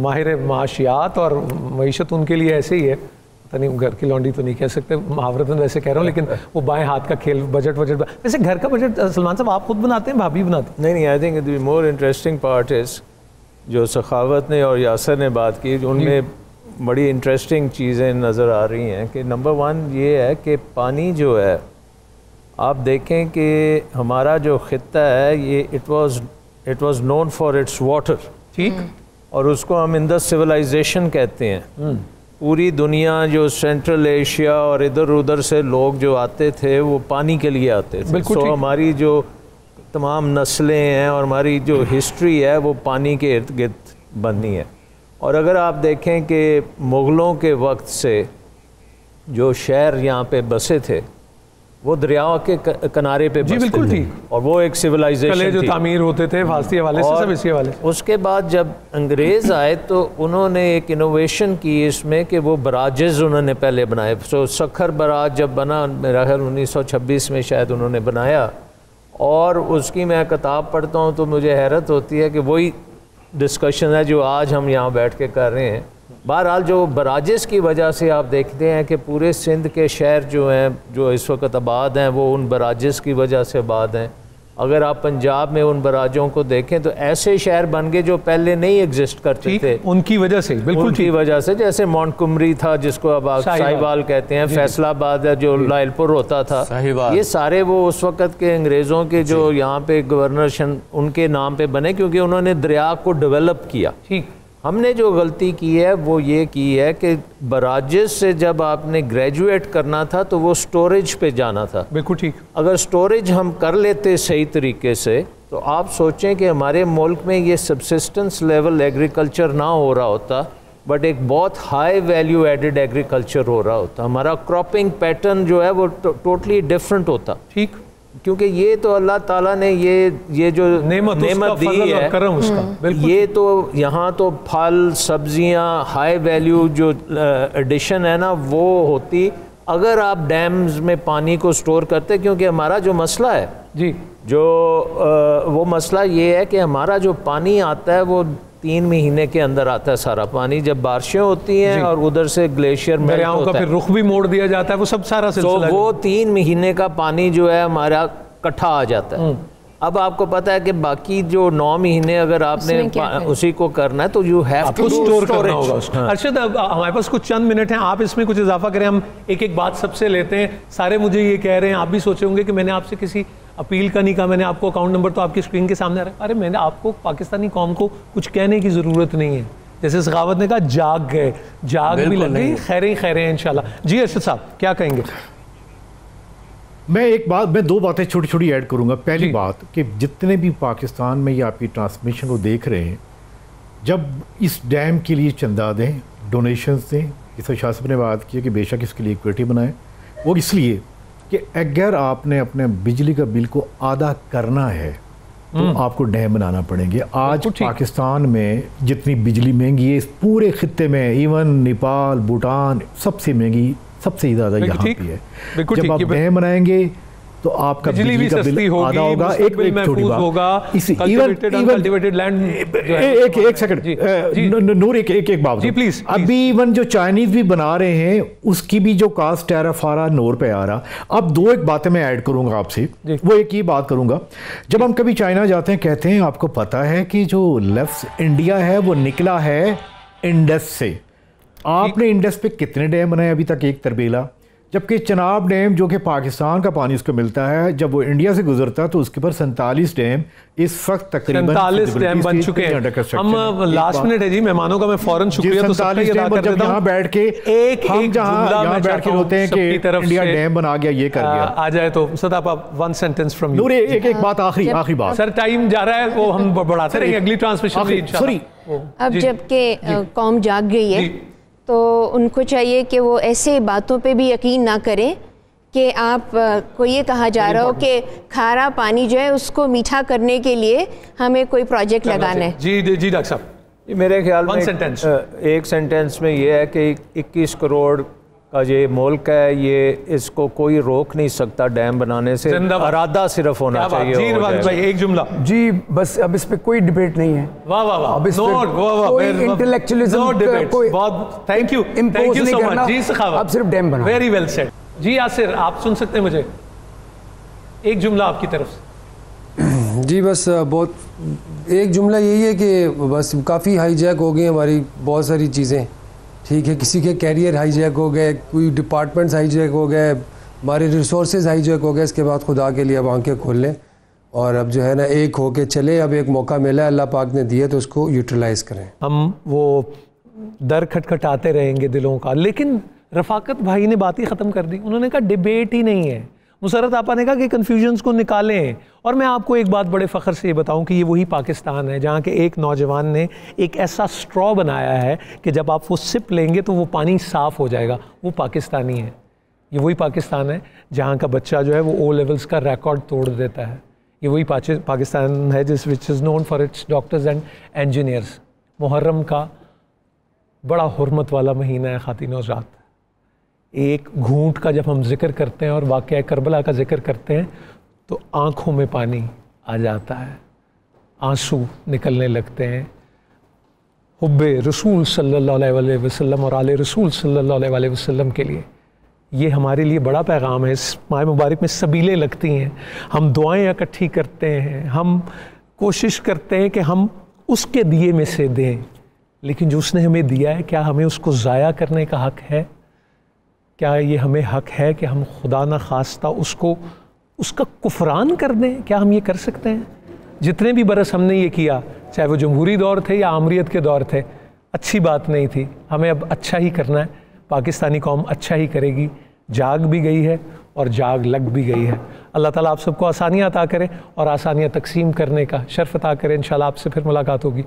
माहिर माशियात, और मईशत उनके लिए ऐसे ही है, पता नहीं घर की लौंडी तो नहीं कह सकते, मुहावरतन वैसे कह रहा हूँ, लेकिन वो बाएं हाथ का खेल, बजट वैसे घर का बजट सलमान साहब आप खुद बनाते हैं, भाभी बनाते हैं? नहीं, I think the more interesting part is जो सखावत ने और यासर ने बात की, उनमें बड़ी इंटरेस्टिंग चीज़ें नज़र आ रही हैं। कि नंबर 1 ये है कि पानी जो है, आप देखें कि हमारा जो खित्ता है ये it was known for its water, ठीक, और उसको हम इंडस सिविलाइजेशन कहते हैं। पूरी दुनिया जो सेंट्रल एशिया और इधर उधर से लोग जो आते थे वो पानी के लिए आते थे। तो हमारी जो तमाम नस्लें हैं और हमारी जो हिस्ट्री है वो पानी के इर्द गिर्द बनी है। और अगर आप देखें कि मुग़लों के वक्त से जो शहर यहाँ पे बसे थे वो दरियाओं के किनारे पे बसते बिल्कुल थे, और वो एक सिविलाइजेशन जो तामीर होते थे फारसी हवाले से, सब इसी हवाले से। उसके बाद जब अंग्रेज़ आए तो उन्होंने एक इनोवेशन की इसमें कि वो बराजेस उन्होंने पहले बनाए। सो सखर बराज जब बना, मेरा ख्याल 1926 में शायद उन्होंने बनाया, और उसकी मैं किताब पढ़ता हूँ तो मुझे हैरत होती है कि वही डिस्कशन है जो आज हम यहाँ बैठ के कर रहे हैं। बहरहाल जो बराजेस की वजह से आप देखते हैं कि पूरे सिंध के शहर जो हैं, जो इस वक्त आबाद हैं, वो उन बराजेस की वजह से आबाद हैं। अगर आप पंजाब में उन बराजों को देखें तो ऐसे शहर बन गए जो पहले नहीं एग्जिस्ट करते थे, उनकी वजह से, बिल्कुल उनकी वजह से। जैसे मोंटगोमरी था जिसको अब आप साहिवाल कहते हैं, फैसलाबाद है जो लायलपुर होता था, ये सारे वो उस वक्त के अंग्रेज़ों के जो यहाँ पे गवर्नर उनके नाम पे बने, क्योंकि उन्होंने दरिया को डेवलप किया। ठीक, हमने जो गलती की है वो ये की है कि बराजेस से जब आपने ग्रेजुएट करना था तो वो स्टोरेज पे जाना था। बिल्कुल ठीक। अगर स्टोरेज हम कर लेते सही तरीके से तो आप सोचें कि हमारे मुल्क में ये सब्सिस्टेंस लेवल एग्रीकल्चर ना हो रहा होता, बट एक बहुत हाई वैल्यू एडेड एग्रीकल्चर हो रहा होता। हमारा क्रॉपिंग पैटर्न जो है वो टोटली डिफरेंट होता। ठीक, क्योंकि ये तो अल्लाह ताला ने ये जो नेमत दी है, ये तो यहाँ तो फल सब्जियाँ हाई वैल्यू जो एडिशन है ना वो होती अगर आप डैम्स में पानी को स्टोर करते। क्योंकि हमारा जो मसला है जी, वो मसला ये है कि हमारा जो पानी आता है वो 3 महीने के अंदर आता है सारा पानी, जब बारिशें होती हैं और उधर से ग्लेशियर मेल्ट होता है, फिर रुख भी मोड़ दिया जाता है, वो सब सारा सिलसिला। तो वो 3 महीने का पानी जो है हमारा इकट्ठा आ जाता है। अब आपको पता है कि बाकी जो 9 महीने अगर आपने उसी को करना है तो यू हैव टू स्टोर करना होगा उसको। अरशद, हमारे पास कुछ चंद मिनट हैं, आप इसमें कुछ इजाफा करें, हम एक एक बात सबसे लेते हैं। सारे मुझे ये कह रहे हैं, आप भी सोचे होंगे कि मैंने आपसे किसी अपील का नहीं कहा, मैंने आपको अकाउंट नंबर तो आपकी स्क्रीन के सामने आ रहा है। अरे मैंने आपको पाकिस्तानी कौम को कुछ कहने की ज़रूरत नहीं है, जैसे सखावत ने कहा जाग गए, जाग भी लग गई, खैरें खैरें इंशाल्लाह। जी अर्शद साहब क्या कहेंगे? मैं दो बातें छोटी छोटी ऐड करूंगा। पहली बात कि जितने भी पाकिस्तान में ये आपकी ट्रांसमिशन को देख रहे हैं, जब इस डैम के लिए चंदा दें, डोनेशंस दें, जैसे शाह साहब ने बात की है कि बेशक इसके लिए इक्विटी बनाएं, वो इसलिए कि अगर आपने अपने बिजली का बिल को आधा करना है तो आपको डैम बनाना पड़ेंगे। आज पाकिस्तान में जितनी बिजली महंगी है इस पूरे खित्ते में, इवन नेपाल, भूटान, सबसे महंगी, सबसे ज़्यादा यहाँ पे है। जब आप डैम बनाएंगे तो आपका बिजली का बिल आधा होगा। एक छोटी बात, एक सेकंड नूर, एक बात जी प्लीज। अभी इवन जो चाइनीज भी बना रहे हैं उसकी भी जो कास्ट टैरिफ आ रहा नूर पे आ रहा। अब दो एक बातें मैं ऐड करूंगा आपसे, वो एक ही बात करूंगा। जब हम कभी चाइना जाते हैं कहते हैं आपको पता है कि जो लेफ्ट इंडिया है वो निकला है इंडस से। आपने इंडस पे कितने डैम बनाए अभी तक? एक तरबेला। जबकि चनाब डैम जो कि पाकिस्तान का पानी उसको मिलता है, जब वो इंडिया से गुजरता है तो उसके पर 47 डैम इस वक्त तकरीबन 47 डैम बन चुके हैं। हम लास्ट मिनट है जी, मेहमानों का मैं फौरन शुक्रिया तो सबका अदा कर देता हूं। यहाँ बैठ के हम यहाँ बैठ के होते हैं कि इंडिया डैम बना गया, ये कर गया। आ जाए तो सदाब आप वन सेंटेंस फ्रॉम यू। एक बात आखिरी बात सर, टाइम जा रहा है, वो हम बढ़ाते रहेंगे अगली ट्रांसमिशन। सॉरी, अब जबकि कौम जाग गई है तो उनको चाहिए कि वो ऐसे बातों पे भी यकीन ना करें कि आप को ये कहा जा रहा हो कि खारा पानी जो है उसको मीठा करने के लिए हमें कोई प्रोजेक्ट लगाना है। जी जी डॉक्टर साहब, मेरे ख्याल में एक सेंटेंस में ये है कि 21 करोड़ का ये मुल्क है, ये इसको कोई रोक नहीं सकता डैम बनाने से, इरादा सिर्फ होना चाहिए। जी भाई एक जुमला जी, बस अब इस पे कोई डिबेट नहीं है। वाह वाह वाह, अब इस पे कोई इंटेलेक्चुअलिज्म कोई बहुत थैंक यू सो मच जी सखावत। अब सिर्फ डैम बना। वेरी वेल सेड जी। यासिर आप सुन सकते हैं मुझे? एक जुमला आपकी तरफ से। जी बस बहुत एक जुमला यही है कि बस काफ़ी हाईजैक हो गई हमारी बहुत सारी चीज़ें, ठीक है। किसी के कैरियर हाईजैक हो गए, कोई डिपार्टमेंट्स हाईजैक हो गए, हमारे रिसोर्सेज हाईजैक हो गए। इसके बाद खुदा के लिए अब आंखें खोल लें और अब जो है ना एक होके चले। अब एक मौका मिला अल्लाह पाक ने दिया तो उसको यूटिलाइज़ करें। हम वो दर खटखटाते रहेंगे दिलों का, लेकिन रफाकत भाई ने बात ही ख़त्म कर दी। उन्होंने कहा डिबेट ही नहीं है। मुसरत आपा ने कहा कि कन्फ्यूजन्स को निकालें। और मैं आपको एक बात बड़े फ़ख्र से ये बताऊं कि ये वही पाकिस्तान है जहाँ के एक नौजवान ने एक ऐसा स्ट्रॉ बनाया है कि जब आप वो सिप लेंगे तो वो पानी साफ़ हो जाएगा। वो पाकिस्तानी है। ये वही पाकिस्तान है जहाँ का बच्चा जो है वो ओ लेवल्स का रिकॉर्ड तोड़ देता है। ये वही पाकिस्तान है जिस which is known for its doctors and engineers. Muharram का बड़ा हुर्मत वाला महीना है ख़ातिन और हज़रात। एक घूंट का जब हम जिक्र करते हैं और वाक़या करबला का जिक्र करते हैं तो आँखों में पानी आ जाता है, आंसू निकलने लगते हैं। हुब्बे रसूल सल्लल्लाहु अलैहि वसल्लम और आले रसूल सल्लल्लाहु अलैहि वसल्लम के लिए ये हमारे लिए बड़ा पैगाम है। इस माह मुबारक में सबीलें लगती हैं, हम दुआएं इकट्ठी करते हैं, हम कोशिश करते हैं कि हम उसके दिए में से दें, लेकिन जो उसने हमें दिया है क्या हमें उसको ज़ाया करने का हक़ है? क्या ये हमें हक़ है कि हम खुदा न खास्ता उसको उसका कुफरान कर दें? क्या हम ये कर सकते हैं? जितने भी बरस हमने ये किया, चाहे वो जमहूरी दौर थे या आमरीत के दौर थे, अच्छी बात नहीं थी। हमें अब अच्छा ही करना है। पाकिस्तानी कौम अच्छा ही करेगी। जाग भी गई है और जाग लग भी गई है। अल्लाह ताला आप सबको आसानियाँ अता करें और आसानियाँ तकसीम करने का शर्फ अता करें। इंशाल्लाह आपसे फिर मुलाकात होगी।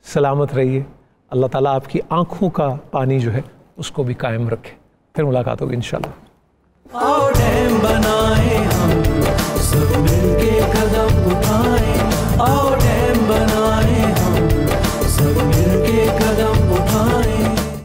सलामत रहिए। अल्लाह ताला आपकी आँखों का पानी जो है उसको भी कायम रखे। फिर मुलाकात होगी इंशाल्लाह।